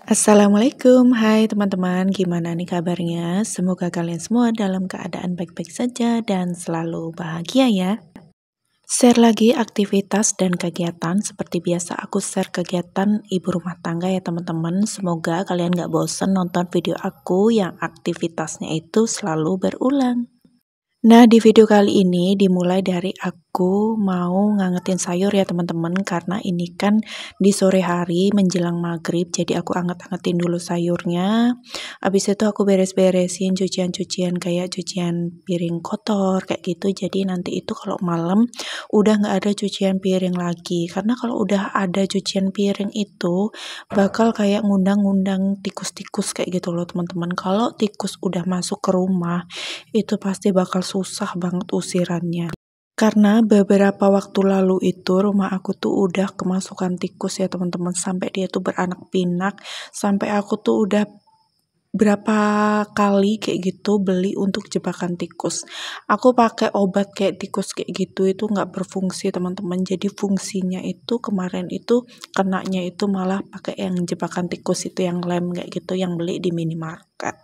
Assalamualaikum, hai teman-teman, gimana nih kabarnya? Semoga kalian semua dalam keadaan baik-baik saja dan selalu bahagia ya. Share lagi aktivitas dan kegiatan, seperti biasa aku share kegiatan ibu rumah tangga ya teman-teman. Semoga kalian gak bosen nonton video aku yang aktivitasnya itu selalu berulang. Nah, di video kali ini dimulai dari aku mau ngangetin sayur ya teman-teman, karena ini kan di sore hari menjelang maghrib, jadi aku anget-angetin dulu sayurnya. Habis itu aku beres-beresin cucian-cucian kayak cucian piring kotor kayak gitu, jadi nanti itu kalau malam udah nggak ada cucian piring lagi, karena kalau udah ada cucian piring itu bakal kayak ngundang-ngundang tikus-tikus kayak gitu loh teman-teman. Kalau tikus udah masuk ke rumah itu pasti bakal susah banget usirannya. Karena beberapa waktu lalu itu rumah aku tuh udah kemasukan tikus ya teman-teman, sampai dia tuh beranak pinak, sampai aku tuh udah berapa kali kayak gitu beli untuk jebakan tikus. Aku pakai obat kayak tikus kayak gitu itu nggak berfungsi teman-teman. Jadi fungsinya itu kemarin itu kenanya itu malah pakai yang jebakan tikus itu yang lem kayak gitu yang beli di minimarket.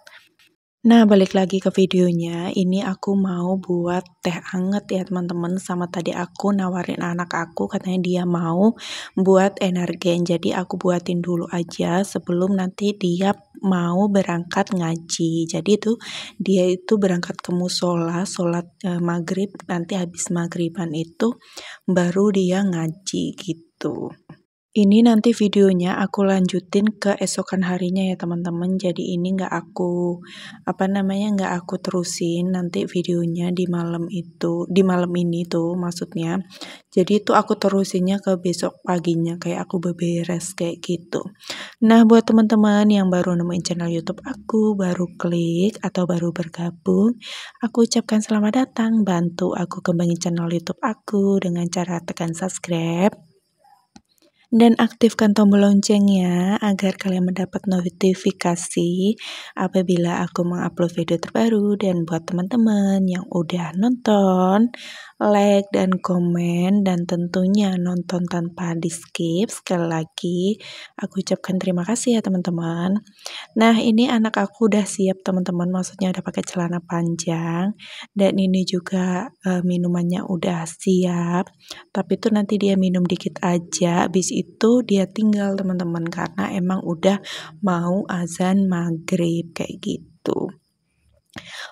Nah, balik lagi ke videonya. Ini aku mau buat teh anget ya, teman-teman. Sama tadi aku nawarin anak aku, katanya dia mau buat energen. Jadi aku buatin dulu aja sebelum nanti dia mau berangkat ngaji. Jadi tuh dia itu berangkat ke musola, sholat maghrib. Nanti habis maghriban itu baru dia ngaji gitu. Ini nanti videonya aku lanjutin ke esokan harinya ya teman-teman. Jadi ini nggak aku nggak aku terusin nanti videonya di malam itu, di malam ini tuh maksudnya. Jadi itu aku terusinnya ke besok paginya kayak aku beberes kayak gitu. Nah, buat teman-teman yang baru nemuin channel YouTube aku, baru klik atau baru bergabung, aku ucapkan selamat datang. Bantu aku kembangin channel YouTube aku dengan cara tekan subscribe dan aktifkan tombol loncengnya agar kalian mendapat notifikasi apabila aku mengupload video terbaru. Dan buat teman-teman yang udah nonton, like dan komen, dan tentunya nonton tanpa di skip, sekali lagi aku ucapkan terima kasih ya teman-teman. Nah, ini anak aku udah siap teman-teman, maksudnya udah pakai celana panjang, dan ini juga minumannya udah siap. Tapi itu nanti dia minum dikit aja, habis itu dia tinggal teman-teman, karena emang udah mau azan maghrib kayak gitu.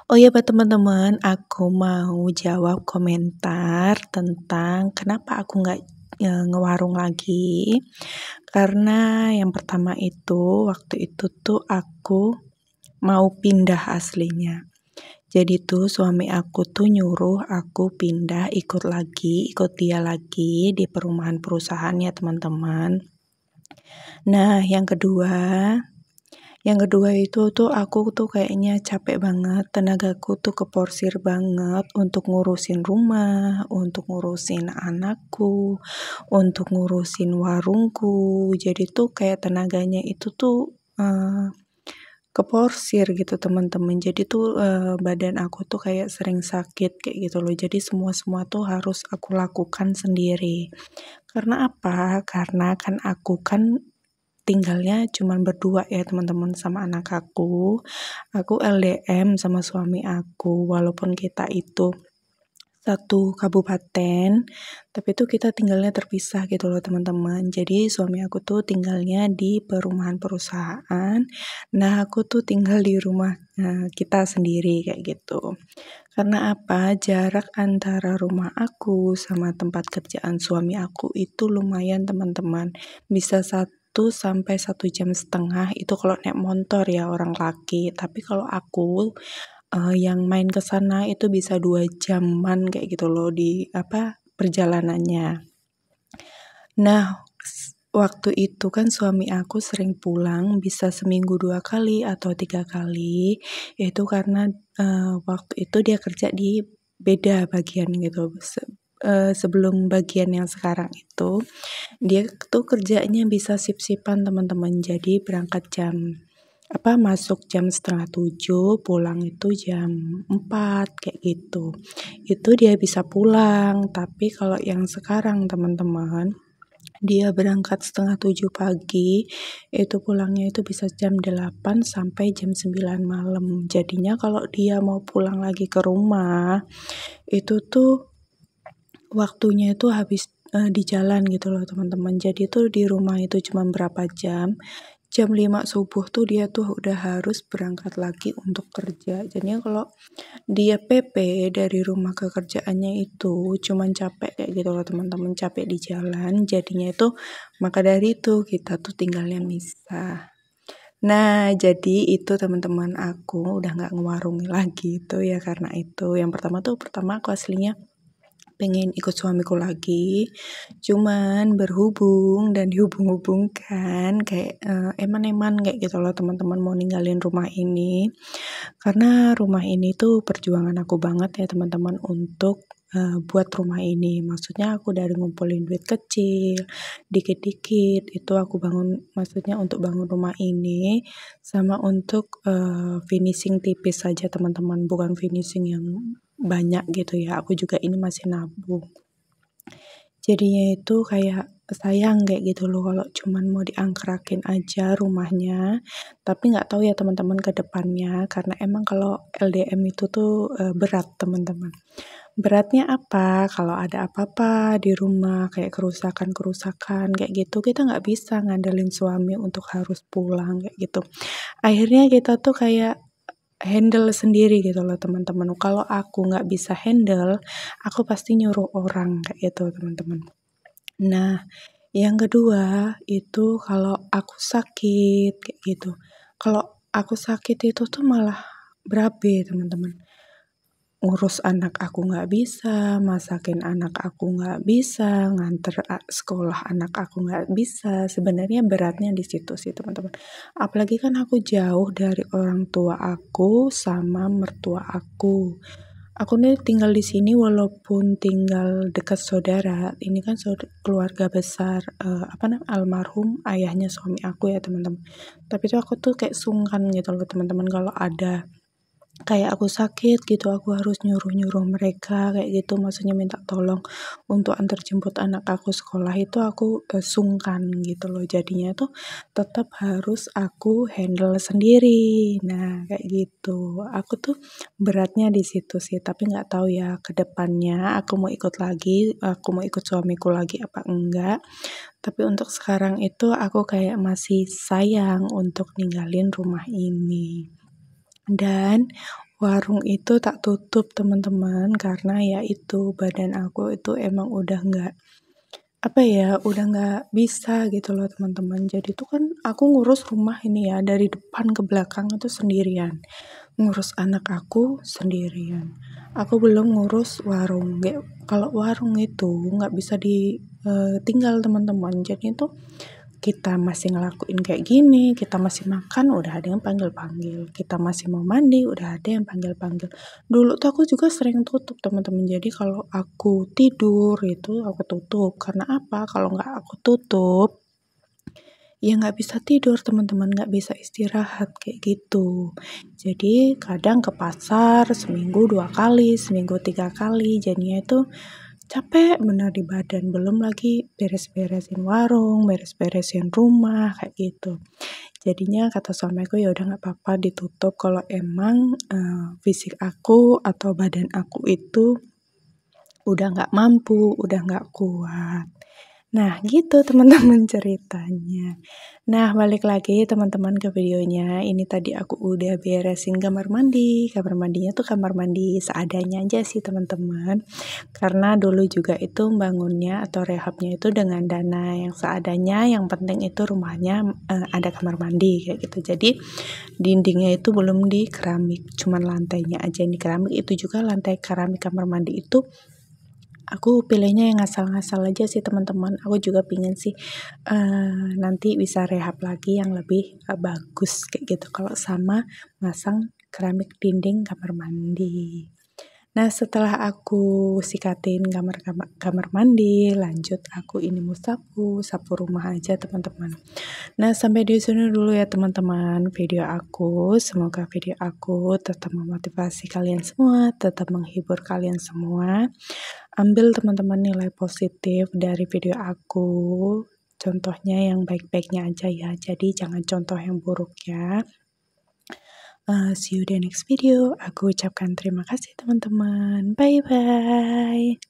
Oh ya, buat teman-teman, aku mau jawab komentar tentang kenapa aku nggak ngewarung lagi. Karena yang pertama itu, waktu itu tuh aku mau pindah aslinya. Jadi tuh suami aku tuh nyuruh aku pindah ikut dia lagi di perumahan perusahaan ya teman-teman. Nah, yang kedua itu tuh aku tuh kayaknya capek banget, tenagaku tuh keporsir banget untuk ngurusin rumah, untuk ngurusin anakku, untuk ngurusin warungku. Jadi tuh kayak tenaganya itu tuh keporsir gitu teman-teman. Jadi tuh badan aku tuh kayak sering sakit kayak gitu loh. Jadi semua tuh harus aku lakukan sendiri. Karena apa? Karena kan aku kan tinggalnya cuman berdua ya teman-teman sama anak aku. Aku LDM sama suami aku, walaupun kita itu satu kabupaten, tapi itu kita tinggalnya terpisah gitu loh teman-teman. Jadi suami aku tuh tinggalnya di perumahan perusahaan, nah aku tuh tinggal di rumah kita sendiri kayak gitu. Karena apa? Jarak antara rumah aku sama tempat kerjaan suami aku itu lumayan teman-teman, bisa 1 sampai 1,5 jam itu kalau naik motor ya orang laki. Tapi kalau aku yang main ke sana itu bisa 2 jaman kayak gitu loh di perjalanannya. Nah, waktu itu kan suami aku sering pulang bisa seminggu 2 kali atau 3 kali, itu karena waktu itu dia kerja di beda bagian gitu. Sebelum bagian yang sekarang itu, dia tuh kerjanya bisa sip-sipan teman-teman. Jadi berangkat masuk jam setengah 7, pulang itu jam 4 kayak gitu. Itu dia bisa pulang. Tapi kalau yang sekarang teman-teman, Dia berangkat setengah 7 pagi, itu pulangnya itu bisa jam 8 sampai jam 9 malam. Jadinya kalau dia mau pulang lagi ke rumah, itu tuh waktunya itu habis, di jalan gitu loh teman-teman. Jadi tuh di rumah itu cuma berapa jam, jam 5 subuh tuh dia tuh udah harus berangkat lagi untuk kerja. Jadinya kalau dia PP dari rumah ke kerjaannya itu cuman capek kayak gitu loh teman-teman, capek di jalan. Jadinya itu maka dari itu kita tuh tinggalnya misah. Nah, jadi itu teman-teman aku udah nggak ngewarungi lagi itu ya karena itu. Yang pertama aku aslinya pengen ikut suamiku lagi, cuman berhubung dan dihubung-hubungkan kayak eman-eman kayak gitu loh teman-teman mau ninggalin rumah ini. Karena rumah ini tuh perjuangan aku banget ya teman-teman untuk buat rumah ini. Maksudnya aku dari ngumpulin duit kecil, dikit-dikit itu aku bangun, maksudnya untuk bangun rumah ini sama untuk finishing tipis saja teman-teman, bukan finishing yang banyak gitu ya. Aku juga ini masih nabung. Jadinya itu kayak sayang kayak gitu loh kalau cuman mau diangkrakin aja rumahnya. Tapi nggak tahu ya teman-teman ke depannya karena emang kalau LDM itu tuh berat teman-teman. Beratnya apa? Kalau ada apa-apa di rumah kayak kerusakan-kerusakan kayak gitu kita nggak bisa ngandelin suami untuk harus pulang kayak gitu. Akhirnya kita tuh kayak handle sendiri gitu loh teman-teman. Kalau aku nggak bisa handle, aku pasti nyuruh orang kayak gitu teman-teman. Nah, yang kedua itu kalau aku sakit kayak gitu. Kalau aku sakit itu tuh malah berabe teman-teman. Ngurus anak aku nggak bisa, masakin anak aku nggak bisa, nganter sekolah anak aku nggak bisa. Sebenarnya beratnya di situ sih teman-teman. Apalagi kan aku jauh dari orang tua aku sama mertua aku. Aku nih tinggal di sini walaupun tinggal dekat saudara. Ini kan keluarga besar apa namanya almarhum ayahnya suami aku ya teman-teman. Tapi tuh aku tuh kayak sungkan gitu loh teman-teman kalau ada kayak aku sakit gitu, aku harus nyuruh-nyuruh mereka kayak gitu, maksudnya minta tolong untuk antar jemput anak aku sekolah itu aku sungkan gitu loh. Jadinya tuh tetap harus aku handle sendiri. Nah, kayak gitu. Aku tuh beratnya di situ sih, tapi nggak tahu ya ke depannya aku mau ikut lagi, aku mau ikut suamiku lagi apa enggak. Tapi untuk sekarang itu aku kayak masih sayang untuk ninggalin rumah ini. Dan warung itu tak tutup teman-teman karena ya itu badan aku itu emang udah nggak apa ya udah nggak bisa gitu loh teman-teman. Jadi tuh kan aku ngurus rumah ini ya dari depan ke belakang itu sendirian, ngurus anak aku sendirian, aku belum ngurus warung. Kayak kalau warung itu nggak bisa ditinggal teman-teman. Jadi itu kita masih ngelakuin kayak gini, kita masih makan, udah ada yang panggil-panggil. Kita masih mau mandi, udah ada yang panggil-panggil. Dulu tuh aku juga sering tutup teman-teman. Jadi kalau aku tidur itu aku tutup. Karena apa? Kalau nggak aku tutup, ya nggak bisa tidur teman-teman, nggak bisa istirahat kayak gitu. Jadi kadang ke pasar seminggu 2 kali, seminggu 3 kali. Jadinya itu capek bener di badan, belum lagi beres-beresin warung, beres-beresin rumah kayak gitu. Jadinya kata suamiku ya udah nggak apa-apa ditutup kalau emang fisik aku atau badan aku itu udah nggak mampu, udah nggak kuat. Nah, gitu teman-teman ceritanya. Nah, balik lagi teman-teman ke videonya. Ini tadi aku udah beresin kamar mandi. Kamar mandinya tuh kamar mandi seadanya aja sih teman-teman. Karena dulu juga itu bangunnya atau rehabnya itu dengan dana yang seadanya. Yang penting itu rumahnya ada kamar mandi kayak gitu. Jadi dindingnya itu belum di keramik, cuman lantainya aja yang di keramik. Itu juga lantai keramik kamar mandi itu aku pilihnya yang ngasal-ngasal aja sih teman-teman. Aku juga pingin sih nanti bisa rehab lagi yang lebih bagus kayak gitu kalau sama masang keramik dinding kamar mandi. Nah, setelah aku sikatin kamar mandi, lanjut aku ini sapu rumah aja teman-teman. Nah, sampai di sini dulu ya teman-teman video aku. Semoga video aku tetap memotivasi kalian semua, tetap menghibur kalian semua. Ambil teman-teman nilai positif dari video aku. Contohnya yang baik-baiknya aja ya. Jadi jangan contoh yang buruk ya. See you di next video. Aku ucapkan terima kasih teman-teman. Bye-bye.